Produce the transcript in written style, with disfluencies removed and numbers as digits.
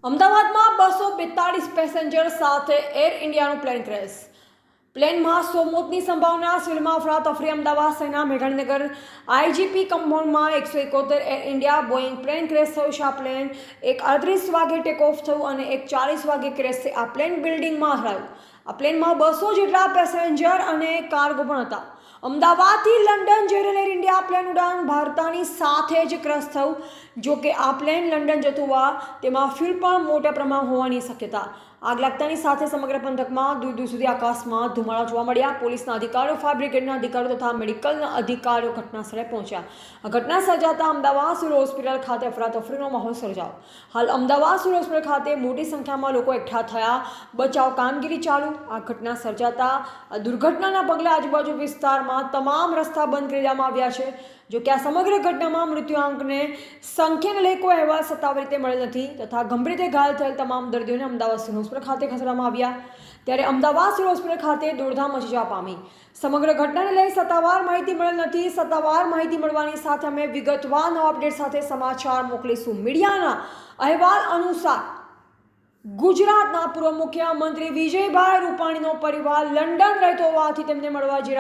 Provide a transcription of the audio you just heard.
અમદાવાદમાં 242 પેસેન્જર સાથે air ઇન્ડિયાનું plane crash. પ્લેનમાં 100 મોતની સંભાવના. સિવિલમાં અફરાતફરી. અમદાવાદ શહેરના મેઘાણીનગર આઈજીપી કમ્પાઉન્ડમાં 171 Air India Boeing plane crash થયું છે. આ પ્લેન 1:38 વાગે ટેક ઓફ થયું અને 1:40 વાગે ક્રેશ થઈ. આ પ્લેન બિલ્ડિંગમાં અથડાયું. આ પ્લેનમાં 200 જેટલા પેસેન્જર અને કાર્ગો પણ હતા. અમદાવાદથી લંડન જઈ રહેલ એર ઇન્ડિયા પ્લેન ઉડાન ભરતાની સાથે જ ક્રેશ થયું. જો કે આ પ્લેન લંડન જતું હોવા તેમાં ફ્યુલ પણ મોટા પ્રમાણમાં હોવાની શક્યતા. આગ લાગતાની સાથે સમગ્ર પંથકમાં દૂર દૂર સુધી આકાશમાં ધુમાડા જોવા મળ્યા. પોલીસના અધિકારીઓ, ફાયર બ્રિગેડના અધિકારીઓ તથા મેડિકલના અધિકારીઓ ઘટનાસ્થળે પહોંચ્યા. આ ઘટના સર્જાતા અમદાવાદ સિવિલ હોસ્પિટલ ખાતે અફરાતફરીનો માહોલ સર્જાયો. હાલ અમદાવાદ સિવિલ હોસ્પિટલ ખાતે મોટી સંખ્યામાં લોકો એકઠા થયા. બચાવ કામગીરી ચાલુ. આ ઘટના સર્જાતા આ દુર્ઘટનાના પગલે આજુબાજુ વિસ્તારમાં તમામ રસ્તા બંધ કરી દેવામાં આવ્યા છે. જો કે આ સમગ્ર ઘટનામાં મૃત્યુઆંકને સંખ્યાને લઈ કોઈ અહેવાલ સત્તાવાર રીતે મળેલ નથી તથા ગંભીર રીતે ઘાયલ થયેલ તમામ દર્દીઓને અમદાવાદ સિવિલ હોસ્પિટલ ખાતે ખસેડવામાં આવ્યા. ત્યારે અમદાવાદ સિવિલ હોસ્પિટલ ખાતે દોડધામ મચી જવા પામી. સમગ્ર ઘટનાને લઈ સત્તાવાર માહિતી મળેલ નથી. સત્તાવાર માહિતી મળવાની સાથે અમે વિગતવાર નવા અપડેટ સાથે સમાચાર મોકલીશું. મીડિયાના અહેવાલ અનુસાર ગુજરાતના પૂર્વ મુખ્યમંત્રી વિજયભાઈ રૂપાણીનો પરિવાર લંડન રહેતો હોવાથી તેમને મળવા જઈ